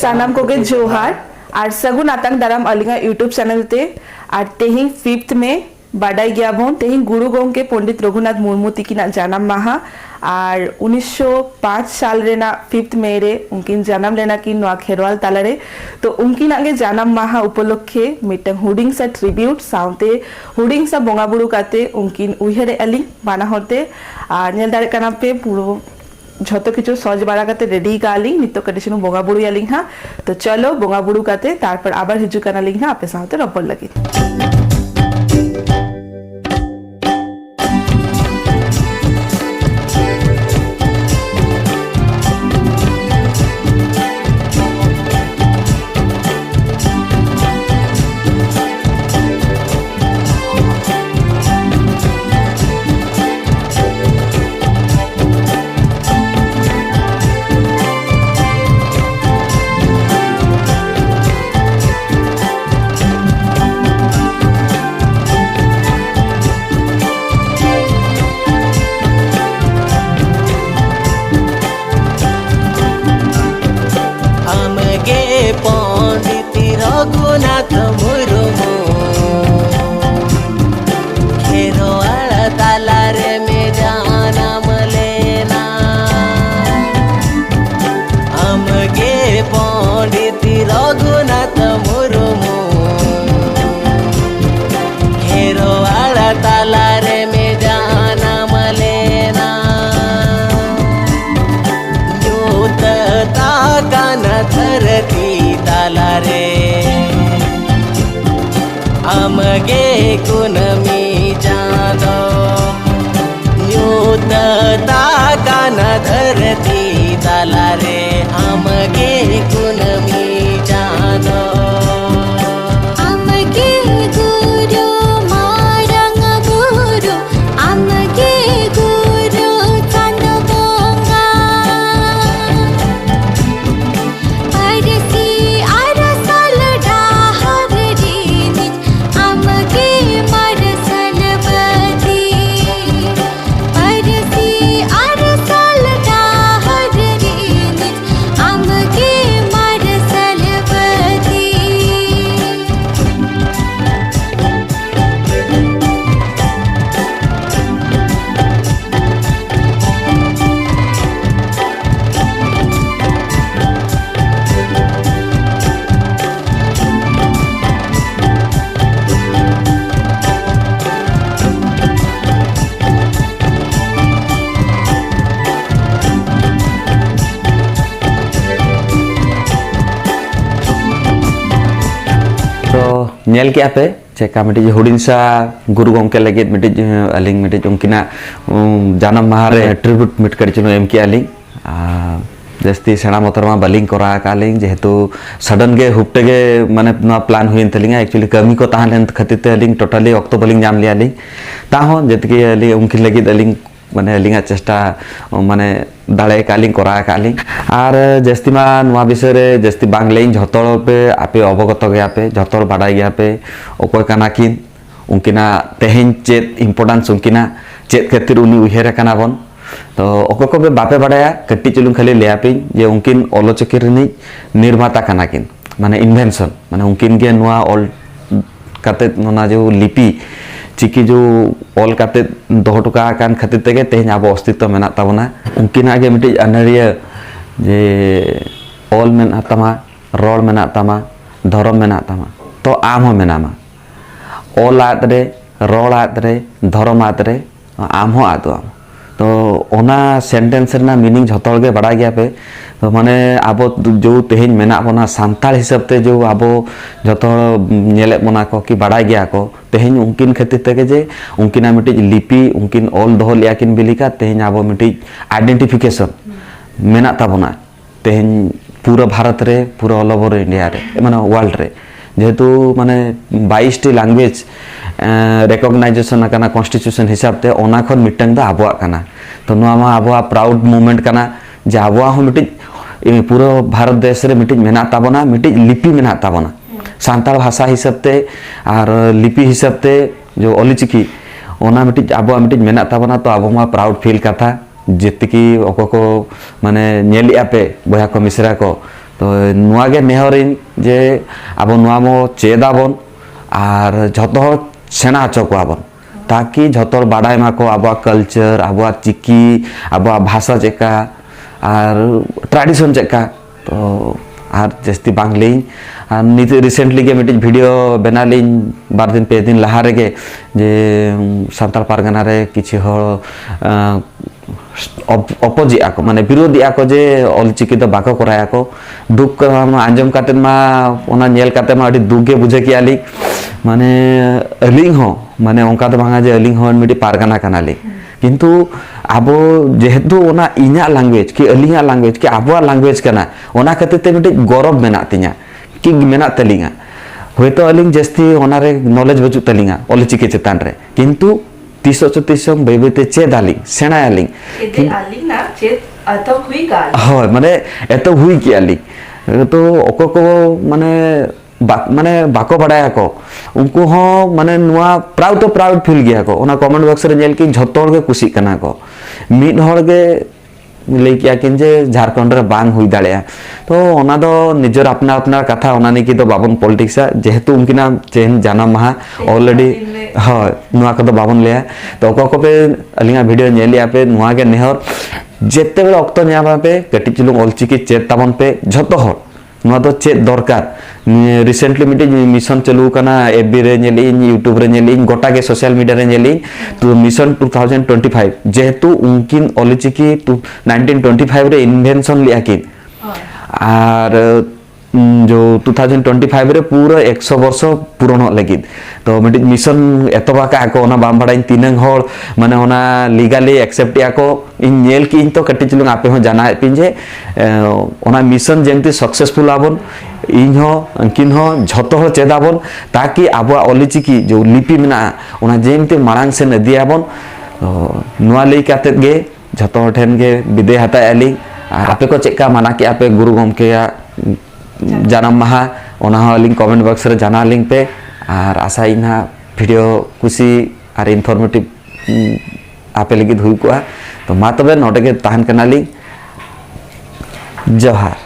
सानाम कोगे जोहार और सगुन आतंग दाराम अलिंगा यूट्यूब चैनल ते और तेहिं 5th में बाडाई गया बोन तेहिं गुरु गोंके पंडित रघुनाथ मुर्मू तिकिना जन्म माहा और 1905 साल रेना 5th में रे उनकिन जन्म लेना कि नोआ खेरवाल तालारे तो उनकिन आगे जन्म माहा उपलक्षे मिटंग हुडिंग सा ट्रिब्यूट साउते हुडिंग सा बोंगा बुरु काते उनकिन उहेरे अलिंग बाना होते और नेल दारे काना पे पूरो झोतो किछु सज बारा काते रेडी कालिंग नितो कटिशनु बोंगा बुरु यालिंग हा तो चलो बोंगा बुरु काते तारपर आबार हिजु काना लिंग हा आपे साउते रपर लगी पंडित रघुनाथ मुर्मू खेरवाल तालारे में जन्म लेना हमगे पंडित रघुनाथ मुर्मू खेरवाल तालारे में जन्म लेना यूत ताकन धरती तालारे हमगे कुनमी जानो यूत ताकन धरती तालारे हमगे कुनमी जानो हमगे गुरु मारंग गुरु हमगे गुरु चंदबोंगा परसी अरसल डाहरीन हमगे मरसल बदी परसी अरसल डाहरीन हमगे मरसल बदी तो नेल के पे चेका मिटी हुडिंग सा गुरु गोंके लगे मिटी अलिंग मिटी उनकिना जन्म माह रे ट्रिब्यूट मिट कर चलो एम के अलिंग जस्ती सेना मोतरमा बलिंग करा कालिंग जेहेतु सडन गे हुपटे गे माने ना प्लान हुइन तलिंगा एक्चुअली कमी को ताहन खतिर ते अलिंग टोटली ऑक्टो बलिंग जाम लिया अलिंग ताहो जतके अलिंग उनकिन लगे अलिंग माने अलिंगा चेष्टा माने दाड़े कालिंग करा कालिंग और जस्ती मा नवा विषय रे जस्ती बांग्लेइंग झतोल पे आपे अवगत गया पे झतोल बाडाई गया पे ओकोय काना किन उनकिना तेहेन चेत इंपोर्टेंस उनकिना चेत खातिर उनी उहेर काना बन तो ओको को बापे बाडाया कट्टी चलुं खाली लेयापे जे उनकिन ओलोचकी रिनी निर्माता काना किन माने इन्वेंशन माने उनकिन गे नवा ऑल काते नोना जो लिपि चिकी जो ऑल काते दोहटुका कान खातिर तेगे तेहेन आबो अस्तित्व मेना ताबना उनकिना गे मिटी अनरिया जे ऑल मेना तमा रोड मेना तमा धर्म मेना तमा तो आम हो मेनामा ऑल आदरे रोड आदरे धर्म आदरे आम हो आदो तो ओना सेंटेंस रेना मीनिंग झतोल गे बड़ा गया पे तो माने आबो जो तेहेन मेना बना सांताल हिसाब ते जो आबो जतो नेले बना को कि बड़ा गया को तेहेन उनकिन खातिर तेगे जे उनकिना मिटी लिपि उनकिन ऑल दहो लिया किन बिलिका तेहेन आबो मिटी आइडेंटिफिकेशन मेना ताबना तेहेन पूरा भारत रे पूरा ऑल ओवर इंडिया रे माने वर्ल्ड रे जेहेतु माने 22 टी लैंग्वेज रिकॉग्नाइजेशन काना कॉन्स्टिट्यूशन हिसाब ते ओना खन मिटंग दा आबोआ काना तो नोआ मा आबोआ प्राउड मोमेंट काना जे आबोआ हो मिटी पूरा भारत देश रे मिटी मेना ताबना मिटी लिपि मेना ताबना सांताल भाषा हिसाब ते और लिपि हिसाब ते जो ओलिचिकी ओना मिटी आबोआ मिटी मेना ताबना तो आबो मा प्राउड फील कथा जितकी ओको को माने नेली आपे बया को मिश्रा को तो नुआ गे नेहरिन जे अब नुआ मो चेदाबन और झतो हर सेना हचो कोआबन ताकि झतो बाडाय माको आबा कल्चर आबा चिकी आबा भाषा चेका और ट्रेडिशन चेका तो और जस्ती बांगली और नित रिसेंटली के मिट्टी वीडियो बना ली बार दिन पे दिन लहा रे जे सान्ताल पारगना रे किछि हर अपोजिट आको माने विरोधी आको जे ऑलचिकी तो बाको कराया को दुख आंजम काते मा ओना नेल काते मा अडी दुगे बुझे कि आली माने अलिंग हो माने ओंका तो भांगा जे अलिंग हो मिट्टी पारगना कनाली किंतु अब जेहेतु ओना इना लैंग्वेज कि अलिंगा लैंग्वेज कि आबो लैंग्वेज कना ओना खातिर ते मिट्टी गौरव मेना तिया कि मेना तलिंगा होयतो अलिंग जस्ती ओना रे नॉलेज बचु तलिंगा ऑलचिकी चेतान रे किंतु तीसो चतीसम बेबेते चेदाली सेना आलिंग एते आलिंग ना चेत अत हुई गाल হয় মানে এত হুই কি আলি তো অকো মানে माने बाको बड़ाया को उनको हो माने नुआ प्राउड फील गया को ओना कमेंट बॉक्स रे जेल की झतो हर के खुशी कना को मिड हर के ले किया किन जे झारखंड रे बांग हुई दाड़िया तो ओना दो निजर अपना अपना कथा ओना ने की तो बाबन पॉलिटिक्स जेहेतु उनकिना चेन जाना महा ऑलरेडी हां नुआ को तो बाबन ले तो को पे अलिंगा वीडियो नेलिया पे नुआ के नेहर जेते बेले अक्तो न्याबा पे कटी चुलुंग ऑलचिकी चेत ताबन पे झतो हर नुआ तो चेत दरकार रिसेंटली मिटे मिशन चलू कना एफबी रे नेलिन यूट्यूब रे नेलिन गोटा के सोशल मीडिया रे नेलिन तो मिशन 2025 जेहेतु उनकिन ऑलचिकी 1925 रे इन्वेंशन लिया किन और जो 2025 रे पूरा 100 वर्ष पूर्ण लगिन तो मिटे मिशन एतबा का को ओना बाम बडाइन तीनंग हर माने ओना लीगली एक्सेप्ट या को इन नेल की इन तो कटि चलुंग आपे हो जाना पिंजे ओना मिशन जेंति सक्सेसफुल आबन इन हो अंकिन हो झतो हो चेदाबन ताकि आबो ऑलचिकी जो लिपि मेना ओना जेंति मारांग से नदी आबन नुआ लई काते गे झतो ठेन गे विदे हता आली और आपे को चेका माना कि आपे गुरु गमके या जानम महा ओना हो लिंक कमेंट बॉक्स रे जाना लिंक पे और आशा इना वीडियो कुसी और इनफॉर्मेटिव आपे लगी हुई को तो मा तबे नोटे के ताहन कनाली जोहार।